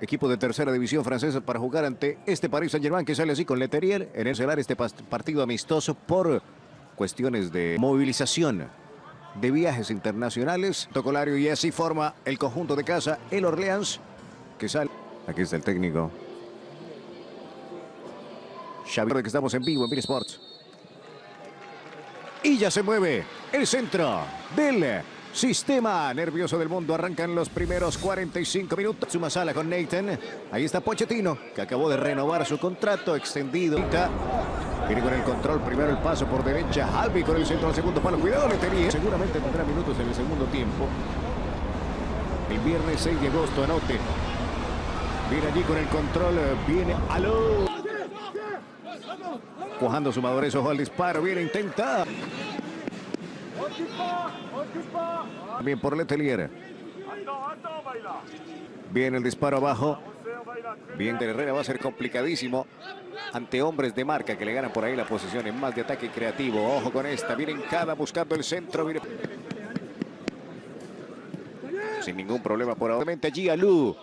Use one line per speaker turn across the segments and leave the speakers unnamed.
equipo de tercera división francesa, para jugar ante este Paris Saint-Germain que sale así con Leteriel en el celular este partido amistoso por cuestiones de movilización de viajes internacionales. Tocolario, y así forma el conjunto de casa, el Orleans, que sale. Aquí está el técnico Xavi, de que estamos en vivo en Bein Sports. Y ya se mueve el centro del sistema nervioso del mundo. Arrancan los primeros 45 minutos. Suma sala con Nathan. Ahí está Pochettino, que acabó de renovar su contrato extendido. Viene con el control, primero el paso por derecha. Albi con el centro al segundo palo. Cuidado, le tenía. Seguramente tendrá minutos en el segundo tiempo. El viernes 6 de agosto, anote. Viene allí con el control. Viene Aló. Cuajando su madurez, ojo al disparo. Viene, intenta. Bien por Letelier. Bien el disparo abajo. Bien de Herrera, va a ser complicadísimo ante hombres de marca que le ganan por ahí la posición en más de ataque creativo. Ojo con esta, viene en cada buscando el centro. Viene sin ningún problema por ahora. Allí Alou.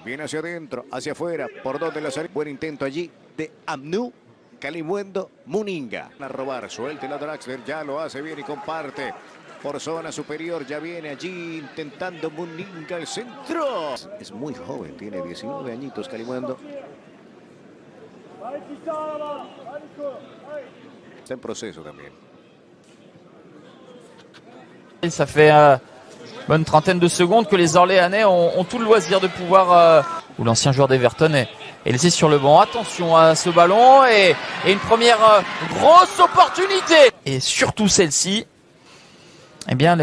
Viene hacia adentro, hacia afuera. Por donde la salida. Buen intento allí de Amnou. Kalimuendo, Muninga. A robar, suelta la Draxler, ya lo hace bien y comparte. Por zona superior, ya viene allí intentando Muninga el centro. Es muy joven, tiene 19 añitos Kalimuendo. Está en proceso también.
Ça fait bonne trentaine de secondes que les Orléanais ont tout le loisir de pouvoir... où l'ancien joueur d'Everton est laissé sur le banc. Attention à ce ballon et une première grosse opportunité. Et surtout celle-ci. Eh bien,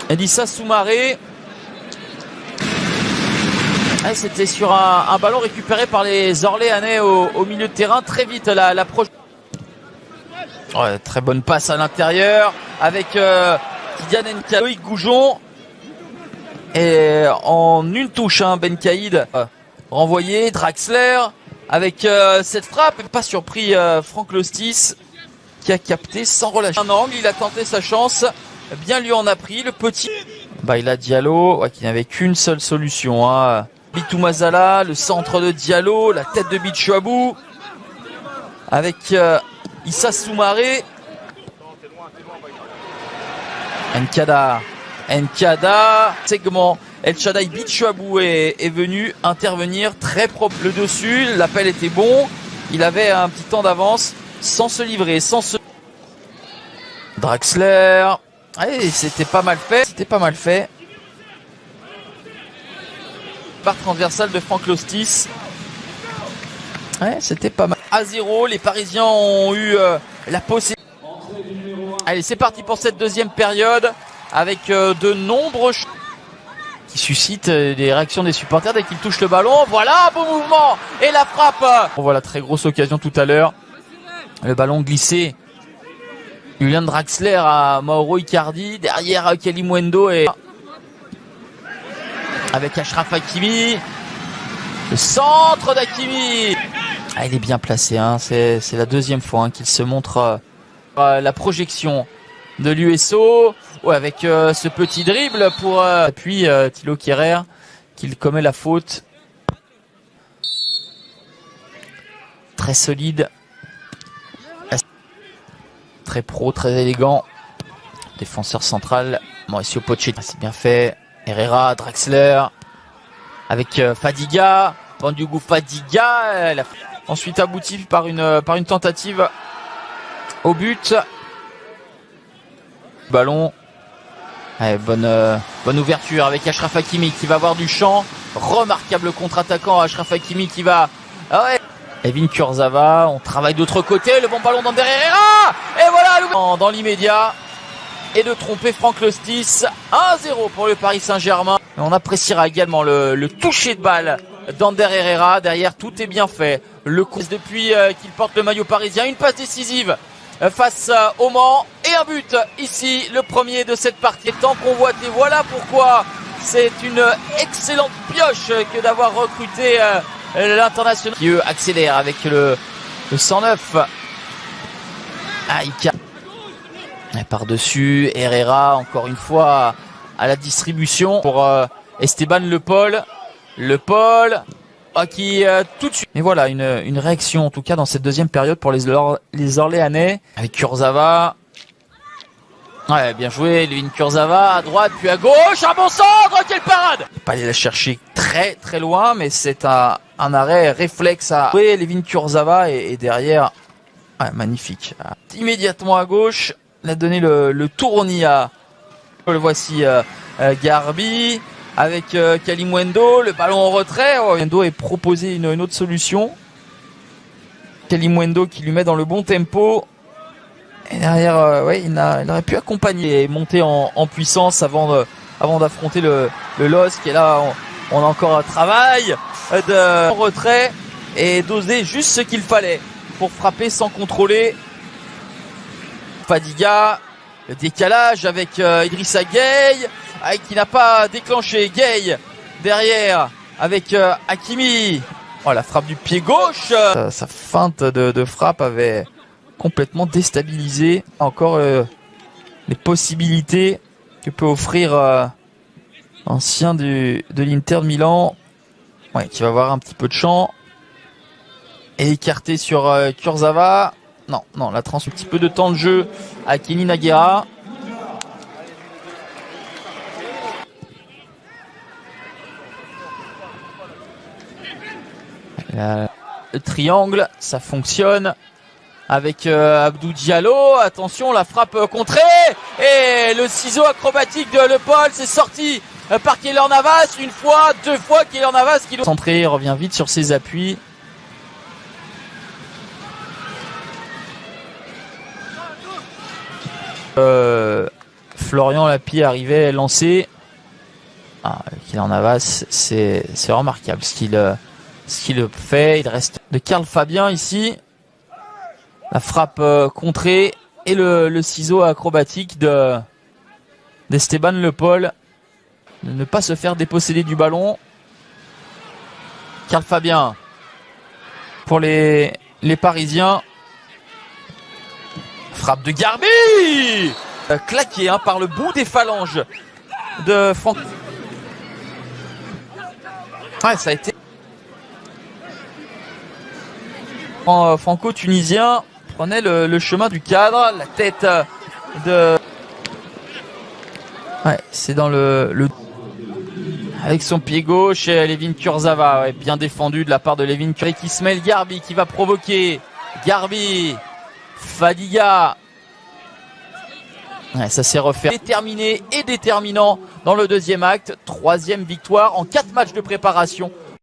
Elissa Soumaré. C'était sur un ballon récupéré par les Orléanais au milieu de terrain. Très vite la projection. Ouais, très bonne passe à l'intérieur avec Kylian Nkaïd, Goujon. Et en une touche, Ben Caïd renvoyé, Draxler avec cette frappe. Pas surpris Franck Lostis qui a capté sans relâcher un angle. Il a tenté sa chance, bien lui en a pris. Le petit Baila Diallo, ouais, qui n'avait qu'une seule solution. Hein. Bitou Mazala, le centre de Diallo, la tête de Bichabou avec Issa Soumaré. Nkada, segment, El Shaddai Bichabou est venu intervenir très propre le dessus, l'appel était bon, il avait un petit temps d'avance sans se livrer, Draxler, allez, c'était pas mal fait, Barre transversale de Franck Lostis, ouais, c'était pas mal. À 0, les Parisiens ont eu la possession. Allez, c'est parti pour cette deuxième période. Avec de nombreux qui suscitent des réactions des supporters dès qu'ils touchent le ballon. Voilà, beau mouvement et la frappe. Voilà, très grosse occasion tout à l'heure. Le ballon glissé. Julian Draxler à Mauro Icardi. Derrière Kalimuendo et avec Achraf Hakimi. Le centre d'Hakimi. Ah, il est bien placé. Hein. C'est la deuxième fois qu'il se montre la projection de l'USO. Ouais, avec ce petit dribble pour puis Thilo Kehrer qui commet la faute. Très solide. Très pro, très élégant. Défenseur central, Mauricio Pochettino. C'est bien fait. Herrera, Draxler. Avec Fadiga. Bandiougou Fadiga. Ensuite abouti par une tentative au but. Ballon. Allez, bonne ouverture avec Achraf Hakimi qui va avoir du champ. Remarquable contre-attaquant Achraf Hakimi qui va... Ah ouais. Evin Kurzawa, on travaille d'autre côté. Le bon ballon d'Ander Herrera. Et voilà dans l'immédiat. Et de tromper Franck Lostis. 1-0 pour le Paris Saint-Germain. On appréciera également le toucher de balle d'Ander Herrera. Derrière, tout est bien fait. Le coup depuis qu'il porte le maillot parisien. Une passe décisive face au Mans et un but ici, le premier de cette partie. Tant convoité, voilà pourquoi c'est une excellente pioche que d'avoir recruté l'international qui eux accélère avec le 109. Aïka par-dessus, Herrera encore une fois à la distribution pour Esteban Le Paul. Le Paul qui tout de suite. Mais voilà, une réaction en tout cas dans cette deuxième période pour les Orléanais. Avec Kurzawa. Ouais, bien joué, Levin Kurzawa à droite, puis à gauche, un bon centre, quelle parade! Pas aller la chercher très très loin, mais c'est un arrêt réflexe à jouer, Levin Kurzawa et derrière, ouais, magnifique. Immédiatement à gauche, il a donné le tournis à, le voici Garbi, avec Kalimwendo, le ballon en retrait, Wendo est proposé une autre solution. Kalimwendo qui lui met dans le bon tempo. Et derrière, ouais, il aurait pu accompagner et monter en puissance avant d'affronter le LOSC. Et là, on a encore un travail de retrait et d'oser juste ce qu'il fallait pour frapper sans contrôler. Fadiga, le décalage avec Idrissa Gueye, qui n'a pas déclenché. Gueye derrière avec Hakimi. Oh, la frappe du pied gauche. Sa feinte de frappe avait complètement déstabilisé encore les possibilités que peut offrir l'ancien de l'Inter de Milan, ouais, qui va avoir un petit peu de champ et écarté sur Kurzawa. Non, la trans, un petit peu de temps de jeu à Kenny Naguera. Le triangle, ça fonctionne. Avec Abdou Diallo, attention, la frappe contrée et le ciseau acrobatique de Le Paul, c'est sorti par Keylor Navas, une fois, deux fois, Keylor Navas qui centré, revient vite sur ses appuis. Florian Lapie arrivait lancé. Keylor Navas, c'est remarquable ce qu'il fait. Il reste de Karl Fabien ici. La frappe contrée et le ciseau acrobatique d'Esteban Le Paul. De ne pas se faire déposséder du ballon. Karl Fabien pour les Parisiens. Frappe de Garbi, claqué par le bout des phalanges de Franck. Ouais, ça a été franco-tunisien. Prenait le chemin du cadre, la tête de... Ouais, c'est dans le... Avec son pied gauche, Levin Kurzawa, ouais, bien défendu de la part de Levin Kurzawa. Ismaël Garbi qui va provoquer. Garbi, Fadiga. Ouais, ça s'est refait. Déterminé et déterminant dans le deuxième acte. Troisième victoire en 4 matchs de préparation